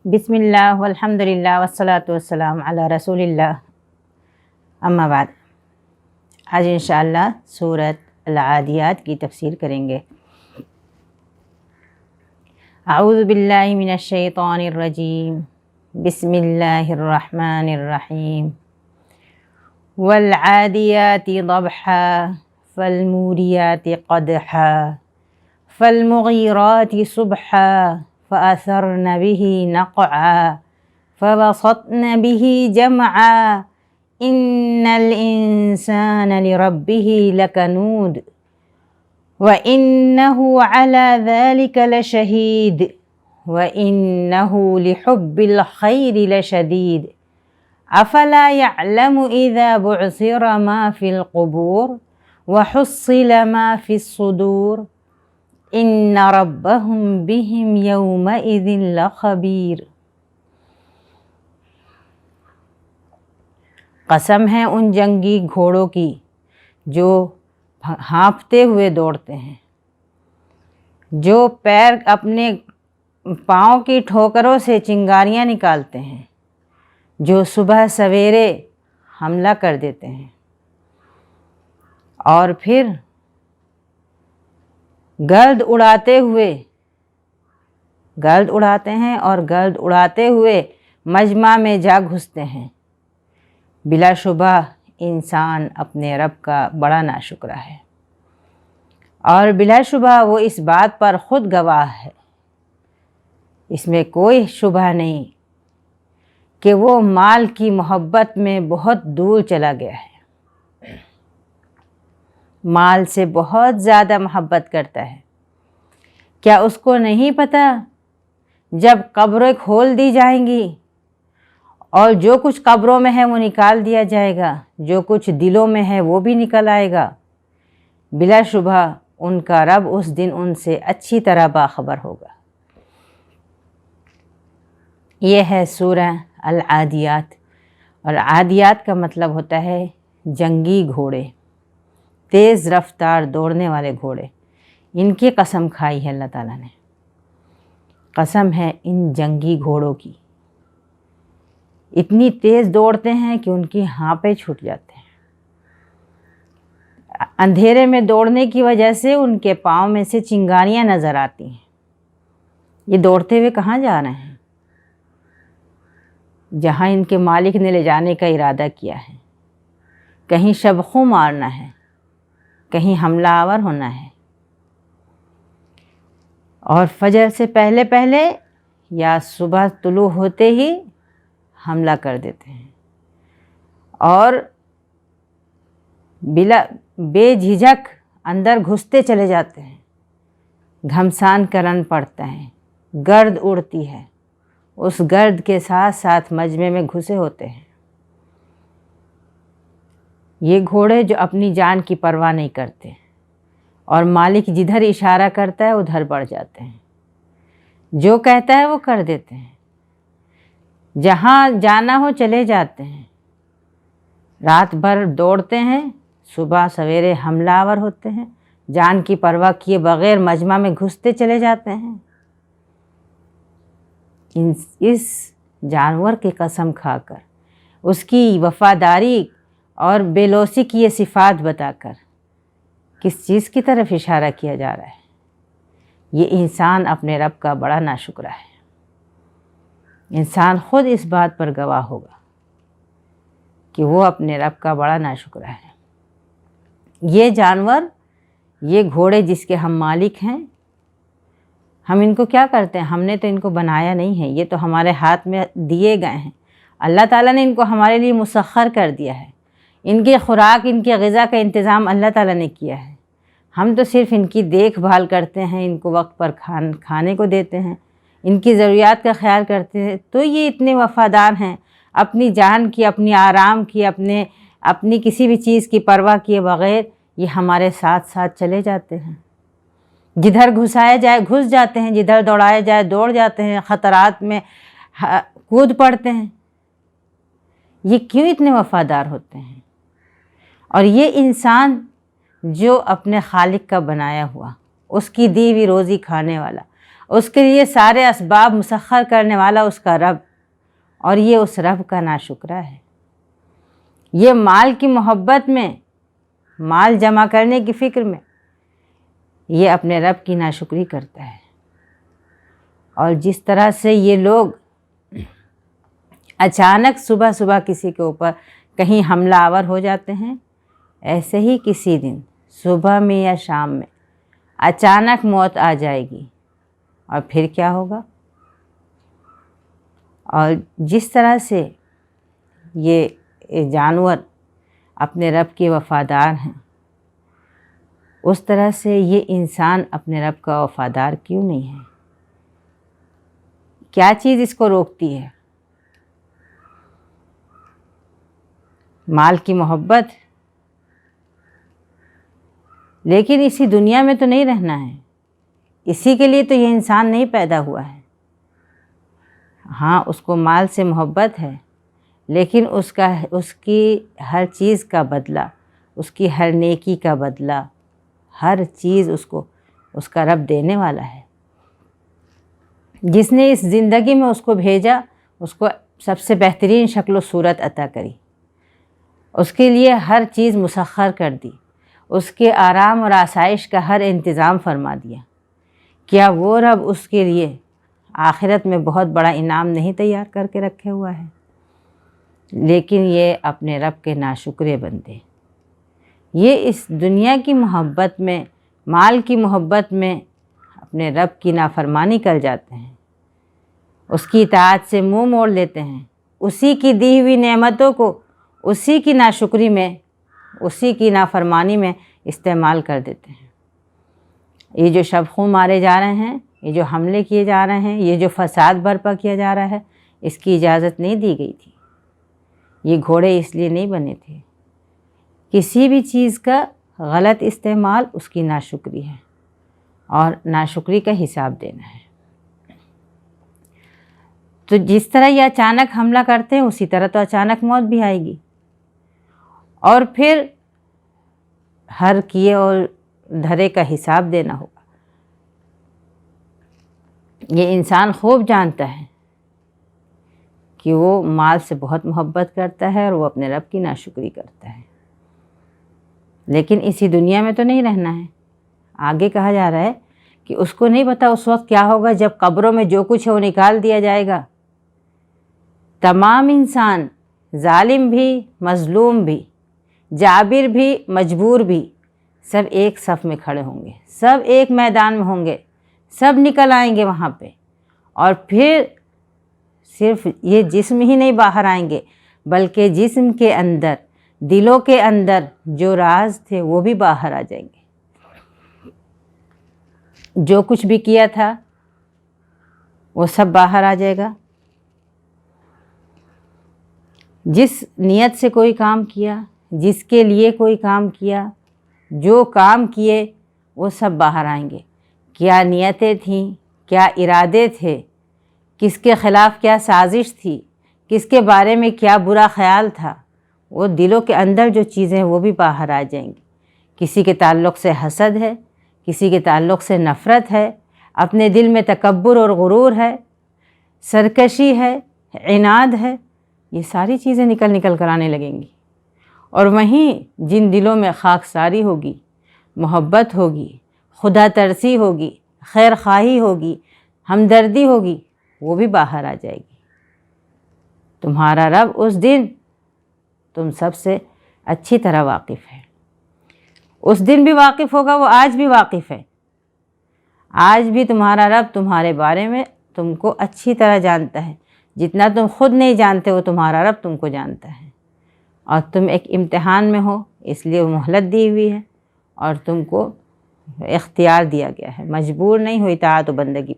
بسم اللہ والحمد للہ والصلاۃ والسلام علی رسول اللہ، اما بعد۔ آج انشاءاللہ سورۃ العادیات کی تفسیر کریں گے۔ اعوذ باللہ من الشیطان الرجیم، بسم اللہ الرحمن الرحیم۔ والعادیات ضبحا فالموریات قدحا فالمغیرات صبحا فأثرن به نقعا فوسطن به جمعا إن الإنسان لربه لكنود وإنه على ذلك لشهيد وإنه لحب الخير لشديد أفلا يعلم إذا بعثر ما في القبور وحصل ما في الصدور ان ربهم بهم یومئذ لخبیر۔ قسم ہے ان جنگی گھوڑوں کی جو ہانپتے ہوئے دوڑتے ہیں، جو پیر اپنے پاؤں کی ٹھوکروں سے چنگاریاں نکالتے ہیں، جو صبح سویرے حملہ کر دیتے ہیں اور پھر گرد اڑاتے ہیں اور گرد اڑاتے ہوئے مجمع میں جا گھستے ہیں۔ بلا شبہ انسان اپنے رب کا بڑا ناشکرا ہے، اور بلا شبہ وہ اس بات پر خود گواہ ہے، اس میں کوئی شبہ نہیں کہ وہ مال کی محبت میں بہت دور چلا گیا ہے، مال سے بہت زیادہ محبت کرتا ہے۔ کیا اس کو نہیں پتہ جب قبریں کھول دی جائیں گی اور جو کچھ قبروں میں ہے وہ نکال دیا جائے گا، جو کچھ دلوں میں ہے وہ بھی نکل آئے گا، بلا شبہ ان کا رب اس دن ان سے اچھی طرح باخبر ہوگا۔ یہ ہے سورہ العادیات، اور عادیات کا مطلب ہوتا ہے جنگی گھوڑے، تیز رفتار دوڑنے والے گھوڑے۔ ان کی قسم کھائی ہے اللہ تعالیٰ نے، قسم ہے ان جنگی گھوڑوں کی، اتنی تیز دوڑتے ہیں کہ ان کی ہانپیں چھوٹ جاتے ہیں۔ اندھیرے میں دوڑنے کی وجہ سے ان کے پاؤں میں سے چنگاریاں نظر آتی ہیں۔ یہ دوڑتے ہوئے کہاں جا رہے ہیں؟ جہاں ان کے مالک نے لے جانے کا ارادہ کیا ہے، کہیں شبخوں مارنا ہے، کہیں حملہ آور ہونا ہے، اور فجر سے پہلے پہلے یا صبح طلوع ہوتے ہی حملہ کر دیتے ہیں، اور بے جھجک اندر گھستے چلے جاتے ہیں۔ گھمسان کا رن پڑتا ہے، گرد اڑتی ہے، اس گرد کے ساتھ ساتھ مجمع میں گھسے ہوتے ہیں۔ یہ گھوڑے جو اپنی جان کی پرواہ نہیں کرتے، اور مالک جدھر اشارہ کرتا ہے ادھر بڑھ جاتے ہیں، جو کہتا ہے وہ کر دیتے ہیں، جہاں جانا ہو چلے جاتے ہیں، رات بھر دوڑتے ہیں، صبح سویرے حملہ آور ہوتے ہیں، جان کی پرواہ کیے بغیر مجمع میں گھستے چلے جاتے ہیں۔ اس جانور کی قسم کھا کر، اس کی وفاداری اور بے لوثی کی یہ صفات بتا کر کس چیز کی طرف اشارہ کیا جا رہا ہے؟ یہ انسان اپنے رب کا بڑا ناشکرا ہے۔ انسان خود اس بات پر گواہ ہوگا کہ وہ اپنے رب کا بڑا ناشکرا ہے۔ یہ جانور، یہ گھوڑے جس کے ہم مالک ہیں، ہم ان کو کیا کرتے ہیں؟ ہم نے تو ان کو بنایا نہیں ہے، یہ تو ہمارے ہاتھ میں دیے گئے ہیں۔ اللہ تعالیٰ نے ان کو ہمارے لیے مسخر کر دیا ہے، ان کی خوراک، ان کی غذا کا انتظام اللہ تعالیٰ نے کیا ہے۔ ہم تو صرف ان کی دیکھ بھال کرتے ہیں، ان کو وقت پر کھانے کو دیتے ہیں، ان کی ضروریات کا خیال کرتے ہیں، تو یہ اتنے وفادار ہیں، اپنی جان کی، اپنی آرام کی، اپنی کسی بھی چیز کی پرواہ کیے بغیر یہ ہمارے ساتھ ساتھ چلے جاتے ہیں۔ جدھر گھسایا جائے گھس جاتے ہیں، جدھر دوڑایا جائے دوڑ جاتے ہیں، خطرات میں کود پڑتے ہیں۔ یہ کیوں اتنے وفادار ہوتے ہیں؟ اور یہ انسان جو اپنے خالق کا بنایا ہوا، اس کی دی ہوئی روزی کھانے والا، اس کے لیے سارے اسباب مسخر کرنے والا اس کا رب، اور یہ اس رب کا ناشکرہ ہے۔ یہ مال کی محبت میں، مال جمع کرنے کی فکر میں یہ اپنے رب کی ناشکری کرتا ہے۔ اور جس طرح سے یہ لوگ اچانک صبح صبح کسی کے اوپر کہیں حملہ آور ہو جاتے ہیں، ایسے ہی کسی دن صبح میں یا شام میں اچانک موت آ جائے گی، اور پھر کیا ہوگا؟ اور جس طرح سے یہ جانور اپنے رب کے وفادار ہیں، اس طرح سے یہ انسان اپنے رب کا وفادار کیوں نہیں ہے؟ کیا چیز اس کو روکتی ہے؟ مال کی محبت۔ لیکن اسی دنیا میں تو نہیں رہنا ہے، اسی کے لیے تو یہ انسان نہیں پیدا ہوا ہے۔ ہاں، اس کو مال سے محبت ہے، لیکن اس کی ہر چیز کا بدلہ، اس کی ہر نیکی کا بدلہ، ہر چیز اس کو اس کا رب دینے والا ہے۔ جس نے اس زندگی میں اس کو بھیجا، اس کو سب سے بہترین شکل و صورت عطا کری، اس کے لیے ہر چیز مسخر کر دی، اس کے آرام اور آسائش کا ہر انتظام فرما دیا۔ کیا وہ رب اس کے لیے آخرت میں بہت بڑا انعام نہیں تیار کر کے رکھے ہوا ہے؟ لیکن یہ اپنے رب کے ناشکرے بندے، یہ اس دنیا کی محبت میں، مال کی محبت میں اپنے رب کی نافرمانی کر جاتے ہیں، اس کی اطاعت سے منہ موڑ لیتے ہیں، اسی کی دی ہوئی نعمتوں کو اسی کی ناشکری میں، اسی کی نافرمانی میں استعمال کر دیتے ہیں۔ یہ جو شب خوں مارے جا رہے ہیں، یہ جو حملے کیے جا رہے ہیں، یہ جو فساد برپا کیا جا رہا ہے، اس کی اجازت نہیں دی گئی تھی۔ یہ گھوڑے اس لیے نہیں بنے تھے۔ کسی بھی چیز کا غلط استعمال اس کی ناشکری ہے، اور ناشکری کا حساب دینا ہے۔ تو جس طرح یہ اچانک حملہ کرتے ہیں، اسی طرح تو اچانک موت بھی آئے گی، اور پھر ہر کیے اور دھرے کا حساب دینا ہوگا۔ یہ انسان خوب جانتا ہے کہ وہ مال سے بہت محبت کرتا ہے اور وہ اپنے رب کی ناشکری کرتا ہے، لیکن اسی دنیا میں تو نہیں رہنا ہے۔ آگے کہا جا رہا ہے کہ اس کو نہیں پتا اس وقت کیا ہوگا جب قبروں میں جو کچھ ہے وہ نکال دیا جائے گا۔ تمام انسان، ظالم بھی، مظلوم بھی، جابر بھی، مجبور بھی، سب ایک صف میں کھڑے ہوں گے، سب ایک میدان میں ہوں گے، سب نکل آئیں گے وہاں پہ، اور پھر صرف یہ جسم ہی نہیں باہر آئیں گے، بلکہ جسم کے اندر، دلوں کے اندر جو راز تھے وہ بھی باہر آ جائیں گے۔ جو کچھ بھی کیا تھا وہ سب باہر آ جائے گا۔ جس نیت سے کوئی کام کیا، جس کے لیے کوئی کام کیا، جو کام کیے وہ سب باہر آئیں گے۔ کیا نیتیں تھیں، کیا ارادے تھے، کس کے خلاف کیا سازش تھی، کس کے بارے میں کیا برا خیال تھا، وہ دلوں کے اندر جو چیزیں ہیں وہ بھی باہر آ جائیں گی۔ کسی کے تعلق سے حسد ہے، کسی کے تعلق سے نفرت ہے، اپنے دل میں تکبر اور غرور ہے، سرکشی ہے، عناد ہے، یہ ساری چیزیں نکل کر آنے لگیں گی۔ اور وہیں جن دلوں میں خاکساری ہوگی، محبت ہوگی، خدا ترسی ہوگی، خیر خواہی ہوگی، ہمدردی ہوگی، وہ بھی باہر آ جائے گی۔ تمہارا رب اس دن تم سب سے اچھی طرح واقف ہے۔ اس دن بھی واقف ہوگا، وہ آج بھی واقف ہے۔ آج بھی تمہارا رب تمہارے بارے میں تم کو اچھی طرح جانتا ہے۔ جتنا تم خود نہیں جانتے وہ تمہارا رب تم کو جانتا ہے، اور تم ایک امتحان میں ہو، اس لیے وہ مہلت دی ہوئی ہے، اور تم کو اختیار دیا گیا ہے۔ مجبور نہیں ہو اطاعت و بندگی،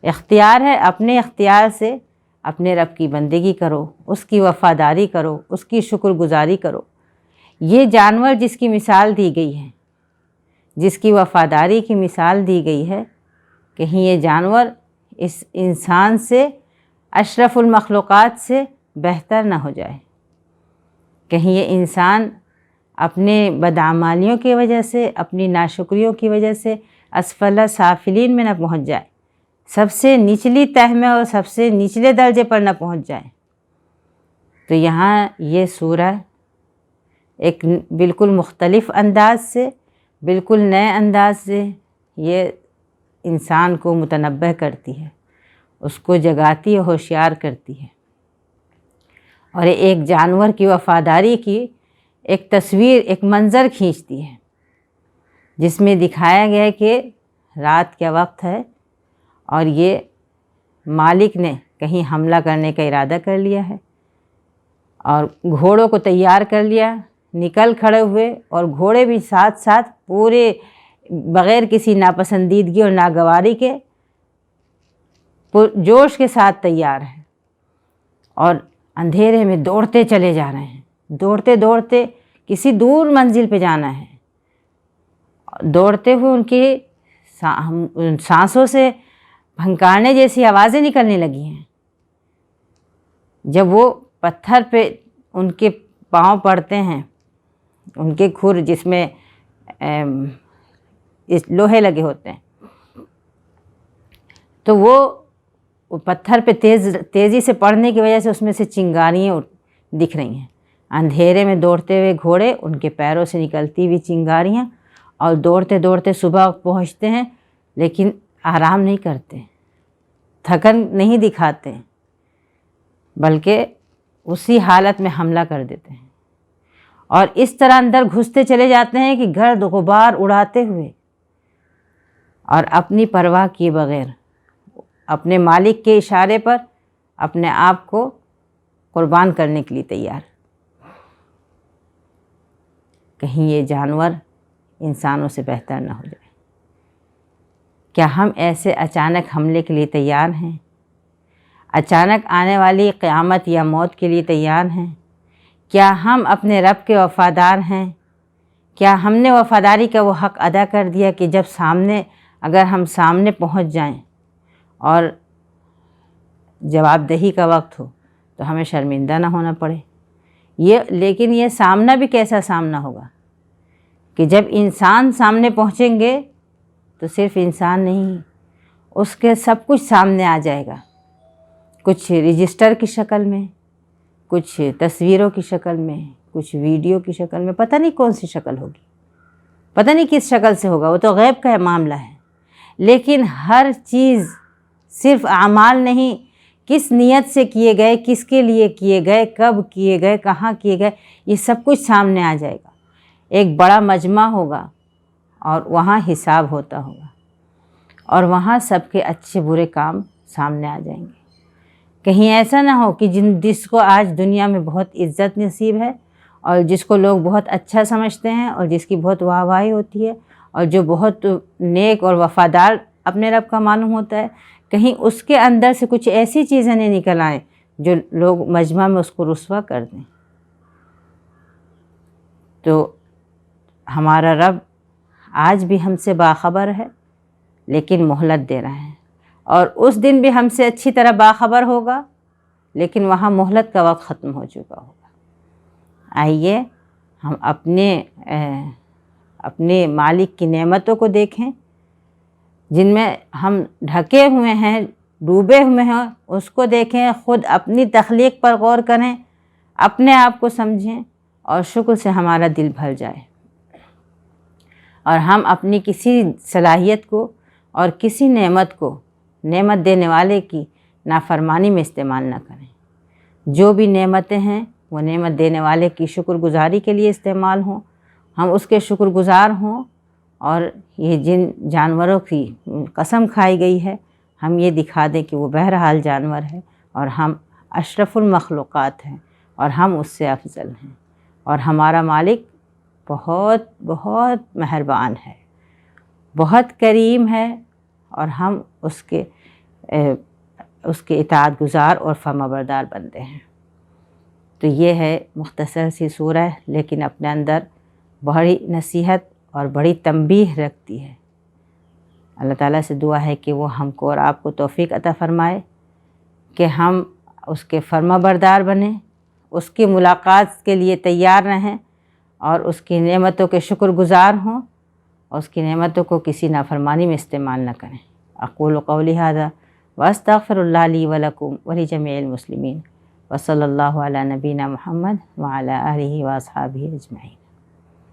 اختیار ہے۔ اپنے اختیار سے اپنے رب کی بندگی کرو، اس کی وفاداری کرو، اس کی شکر گزاری کرو۔ یہ جانور جس کی مثال دی گئی ہے، جس کی وفاداری کی مثال دی گئی ہے، کہیں یہ جانور اس انسان سے، اشرف المخلوقات سے بہتر نہ ہو جائے، کہیں یہ انسان اپنے بدعمالیوں کی وجہ سے، اپنی ناشکریوں کی وجہ سے اسفل سافلین میں نہ پہنچ جائے، سب سے نچلی تہ میں اور سب سے نچلے درجے پر نہ پہنچ جائیں۔ تو یہاں یہ سورہ ایک بالکل مختلف انداز سے، بالکل نئے انداز سے یہ انسان کو متنبہ کرتی ہے، اس کو جگاتی ہے، ہوشیار کرتی ہے، اور ایک جانور کی وفاداری کی ایک تصویر، ایک منظر کھینچتی ہے، جس میں دکھایا گیا ہے کہ رات کا وقت ہے اور یہ مالک نے کہیں حملہ کرنے کا ارادہ کر لیا ہے، اور گھوڑوں کو تیار کر لیا، نکل کھڑے ہوئے، اور گھوڑے بھی ساتھ ساتھ پورے بغیر کسی ناپسندیدگی اور ناگواری کے جوش کے ساتھ تیار ہیں، اور اندھیرے میں دوڑتے چلے جا رہے ہیں، دوڑتے دوڑتے کسی دور منزل پہ جانا ہے، دوڑتے ہوئے ان کی سانسوں سے پھنکارنے جیسی آوازیں نکلنے لگی ہیں۔ جب وہ پتھر پہ ان کے پاؤں پڑتے ہیں، ان کے کھر جس میں لوہے لگے ہوتے ہیں، تو وہ پتھر پہ تیزی سے پڑنے کی وجہ سے اس میں سے چنگاریاں دکھ رہی ہیں۔ اندھیرے میں دوڑتے ہوئے گھوڑے، ان کے پیروں سے نکلتی ہوئی چنگاریاں، اور دوڑتے دوڑتے صبح پہنچتے ہیں، لیکن آرام نہیں کرتے، تھکن نہیں دکھاتے، بلکہ اسی حالت میں حملہ کر دیتے ہیں، اور اس طرح اندر گھستے چلے جاتے ہیں کہ گرد غبار اڑاتے ہوئے اور اپنی پرواہ کیے بغیر، اپنے مالک کے اشارے پر اپنے آپ کو قربان کرنے کے لیے تیار۔ کہیں یہ جانور انسانوں سے بہتر نہ ہو جائے۔ کیا ہم ایسے اچانک حملے کے لیے تیار ہیں؟ اچانک آنے والی قیامت یا موت کے لیے تیار ہیں؟ کیا ہم اپنے رب کے وفادار ہیں؟ کیا ہم نے وفاداری کا وہ حق ادا کر دیا کہ جب اگر ہم سامنے پہنچ جائیں اور جواب دہی کا وقت ہو تو ہمیں شرمندہ نہ ہونا پڑے؟ لیکن یہ سامنا بھی کیسا سامنا ہوگا کہ جب انسان سامنے پہنچیں گے تو صرف انسان نہیں، اس کے سب کچھ سامنے آ جائے گا، کچھ رجسٹر کی شکل میں، کچھ تصویروں کی شکل میں، کچھ ویڈیو کی شکل میں، پتہ نہیں کون سی شکل ہوگی، پتہ نہیں کس شکل سے ہوگا، وہ تو غیب کا معاملہ ہے۔ لیکن ہر چیز صرف اعمال نہیں، کس نیت سے کیے گئے، کس کے لیے کیے گئے، کب کیے گئے، کہاں کیے گئے، یہ سب کچھ سامنے آ جائے گا۔ ایک بڑا مجمع ہوگا اور وہاں حساب ہوتا ہوگا، اور وہاں سب کے اچھے برے کام سامنے آ جائیں گے۔ کہیں ایسا نہ ہو کہ جس کو آج دنیا میں بہت عزت نصیب ہے اور جس کو لوگ بہت اچھا سمجھتے ہیں اور جس کی بہت واہ واہی ہوتی ہے اور جو بہت نیک اور وفادار اپنے رب کا معلوم ہوتا ہے، کہیں اس کے اندر سے کچھ ایسی چیزیں نہیں نکل آئیں جو لوگ مجمع میں اس کو رسوا کر دیں۔ تو ہمارا رب آج بھی ہم سے باخبر ہے، لیکن مہلت دے رہا ہے، اور اس دن بھی ہم سے اچھی طرح باخبر ہوگا، لیکن وہاں مہلت کا وقت ختم ہو چکا ہوگا۔ آئیے ہم اپنے مالک کی نعمتوں کو دیکھیں، جن میں ہم ڈھکے ہوئے ہیں، ڈوبے ہوئے ہیں، اس کو دیکھیں، خود اپنی تخلیق پر غور کریں، اپنے آپ کو سمجھیں، اور شکر سے ہمارا دل بھر جائے، اور ہم اپنی کسی صلاحیت کو اور کسی نعمت کو نعمت دینے والے کی نافرمانی میں استعمال نہ کریں۔ جو بھی نعمتیں ہیں وہ نعمت دینے والے کی شکر گزاری کے لیے استعمال ہوں، ہم اس کے شکر گزار ہوں، اور یہ جن جانوروں کی قسم کھائی گئی ہے ہم یہ دکھا دیں کہ وہ بہرحال جانور ہے اور ہم اشرف المخلوقات ہیں اور ہم اس سے افضل ہیں، اور ہمارا مالک بہت بہت مہربان ہے، بہت کریم ہے، اور ہم اس کے اطاعت گزار اور فرمانبردار بندے ہیں۔ تو یہ ہے مختصر سی سورہ، لیکن اپنے اندر بڑی نصیحت اور بڑی تنبیہ رکھتی ہے۔ اللہ تعالیٰ سے دعا ہے کہ وہ ہم کو اور آپ کو توفیق عطا فرمائے کہ ہم اس کے فرمانبردار بنیں، اس کی ملاقات کے لیے تیار رہیں، اور اس کی نعمتوں کے شکر گزار ہوں، اور اس کی نعمتوں کو کسی نافرمانی میں استعمال نہ کریں۔ اقول قولی ھذا واستغفر اللہ لی ولکم ولجمیع المسلمین وصلی اللہ علی نبینا محمد وعلی آلہ واصحابہ اجمعین۔